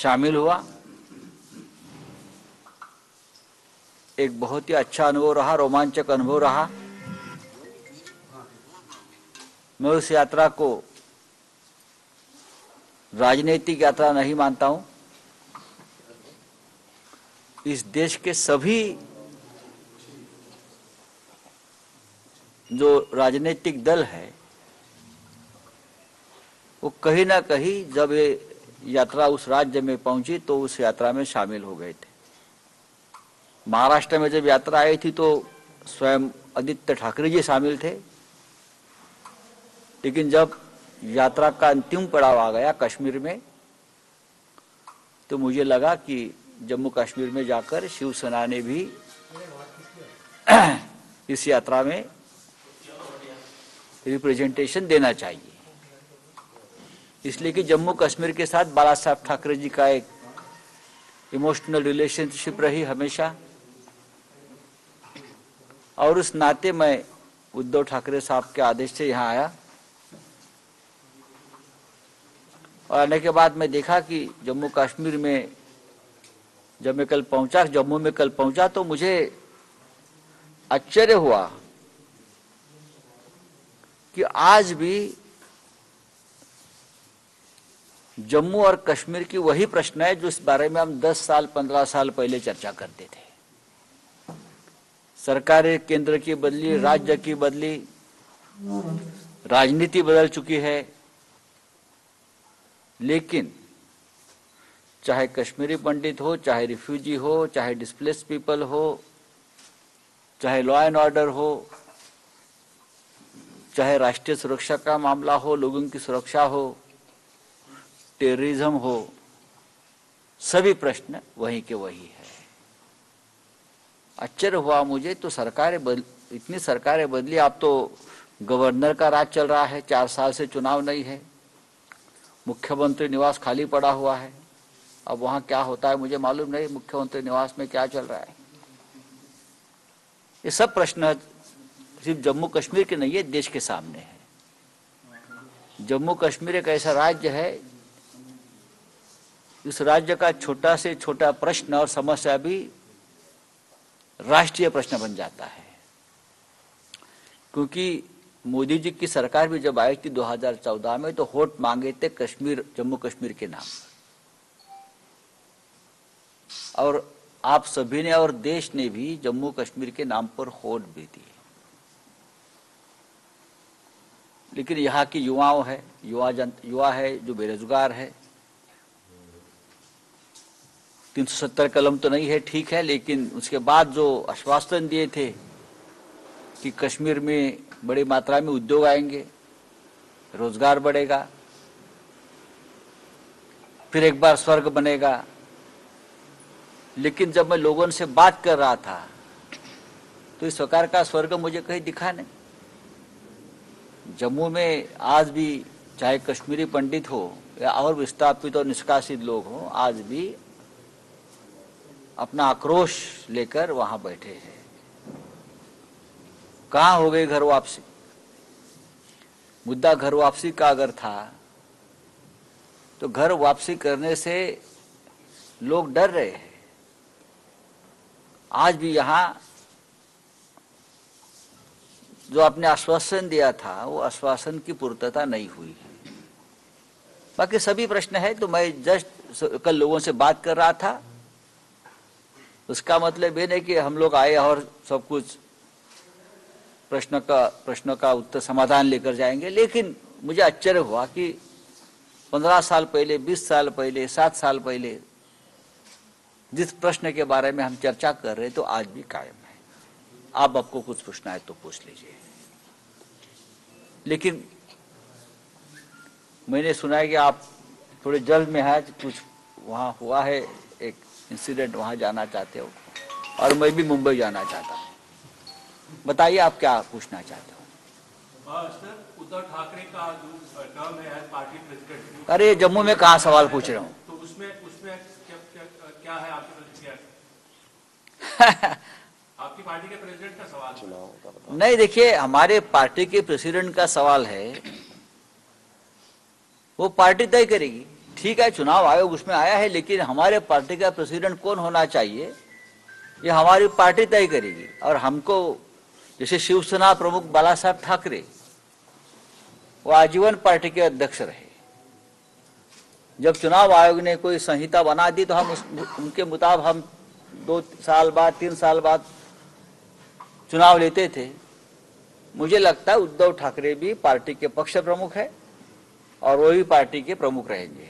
शामिल हुआ। एक बहुत ही अच्छा अनुभव रहा, रोमांचक अनुभव रहा। मैं उस यात्रा को राजनीतिक यात्रा नहीं मानता हूं। इस देश के सभी जो राजनीतिक दल है वो कहीं ना कहीं जब ये यात्रा उस राज्य में पहुंची तो उस यात्रा में शामिल हो गए थे। महाराष्ट्र में जब यात्रा आई थी तो स्वयं आदित्य ठाकरे जी शामिल थे, लेकिन जब यात्रा का अंतिम पड़ाव आ गया कश्मीर में तो मुझे लगा कि जम्मू कश्मीर में जाकर शिवसेना ने भी इस यात्रा में रिप्रेजेंटेशन देना चाहिए। इसलिए कि जम्मू कश्मीर के साथ बाला साहब ठाकरे जी का एक इमोशनल रिलेशनशिप रही हमेशा, और उस नाते मैं उद्धव ठाकरे साहब के आदेश से यहाँ आया। और आने के बाद मैं देखा कि जम्मू कश्मीर में जब मैं कल पहुंचा, जम्मू में कल पहुंचा तो मुझे आश्चर्य हुआ कि आज भी जम्मू और कश्मीर की वही प्रश्न है जो इस बारे में हम 10 साल 15 साल पहले चर्चा करते थे। सरकारें केंद्र की बदली, राज्य की बदली, राजनीति बदल चुकी है, लेकिन चाहे कश्मीरी पंडित हो, चाहे रिफ्यूजी हो, चाहे डिस्प्लेस्ड पीपल हो, चाहे लॉ एंड ऑर्डर हो, चाहे राष्ट्रीय सुरक्षा का मामला हो, लोगों की सुरक्षा हो, टेररिज्म हो, सभी प्रश्न वही के वही है। आश्चर्य हुआ मुझे, तो इतनी सरकारें बदली। अब तो गवर्नर का राज चल रहा है, 4 साल से चुनाव नहीं है, मुख्यमंत्री निवास खाली पड़ा हुआ है। अब वहां क्या होता है मुझे मालूम नहीं, मुख्यमंत्री निवास में क्या चल रहा है। ये सब प्रश्न सिर्फ जम्मू कश्मीर के नहीं है, देश के सामने है। जम्मू कश्मीर एक ऐसा राज्य है, इस राज्य का छोटा से छोटा प्रश्न और समस्या भी राष्ट्रीय प्रश्न बन जाता है। क्योंकि मोदी जी की सरकार भी जब आई थी 2014 में तो वोट मांगे थे कश्मीर, जम्मू कश्मीर के नाम, और आप सभी ने और देश ने भी जम्मू कश्मीर के नाम पर वोट भी दिए। लेकिन यहाँ की युवा है जो बेरोजगार है। 370 कलम तो नहीं है, ठीक है, लेकिन उसके बाद जो आश्वासन दिए थे कि कश्मीर में बड़ी मात्रा में उद्योग आएंगे, रोजगार बढ़ेगा, फिर एक बार स्वर्ग बनेगा, लेकिन जब मैं लोगों से बात कर रहा था तो इस प्रकार का स्वर्ग मुझे कहीं दिखा नहीं। जम्मू में आज भी चाहे कश्मीरी पंडित हो या और विस्थापित और निष्कासित लोग हो, आज भी अपना आक्रोश लेकर वहां बैठे हैं। कहां हो गई घर वापसी? मुद्दा घर वापसी का अगर था तो घर वापसी करने से लोग डर रहे हैं। आज भी यहां जो आपने आश्वासन दिया था वो आश्वासन की पूर्तता नहीं हुई है। बाकी सभी प्रश्न है। तो मैं जस्ट कल लोगों से बात कर रहा था, उसका मतलब ये नहीं कि हम लोग आए और सब कुछ प्रश्नों का उत्तर समाधान लेकर जाएंगे। लेकिन मुझे आश्चर्य हुआ कि 15 साल पहले, 20 साल पहले, 7 साल पहले जिस प्रश्न के बारे में हम चर्चा कर रहे तो आज भी कायम है। आप आपको कुछ पूछना है तो पूछ लीजिए। लेकिन मैंने सुना है कि आप थोड़े जल्द में है, कुछ वहाँ हुआ है, एक इंसिडेंट, वहाँ जाना चाहते हो, और मैं भी मुंबई जाना चाहता हूँ। बताइए आप क्या पूछना चाहते हो। सर, उद्धव ठाकरे का जो टर्म है एज पार्टी प्रेसिडेंट, अरे जम्मू में कहाँ सवाल पूछ रहे हूँ? तो उसमें क्या है आपकी प्रतिक्रिया? आपकी पार्टी के प्रेसिडेंट का सवाल। नहीं, देखिए, हमारे पार्टी के प्रेसिडेंट का सवाल है, वो पार्टी तय करेगी। ठीक है, चुनाव आयोग उसमें आया है, लेकिन हमारे पार्टी का प्रेसिडेंट कौन होना चाहिए ये हमारी पार्टी तय करेगी। और हमको, जैसे शिवसेना प्रमुख बाला साहब ठाकरे, वो आजीवन पार्टी के अध्यक्ष रहे। जब चुनाव आयोग ने कोई संहिता बना दी तो हम उनके मुताबिक हम 2 साल बाद 3 साल बाद चुनाव लेते थे। मुझे लगता है उद्धव ठाकरे भी पार्टी के पक्ष प्रमुख है और वो भी पार्टी के प्रमुख रहेंगे।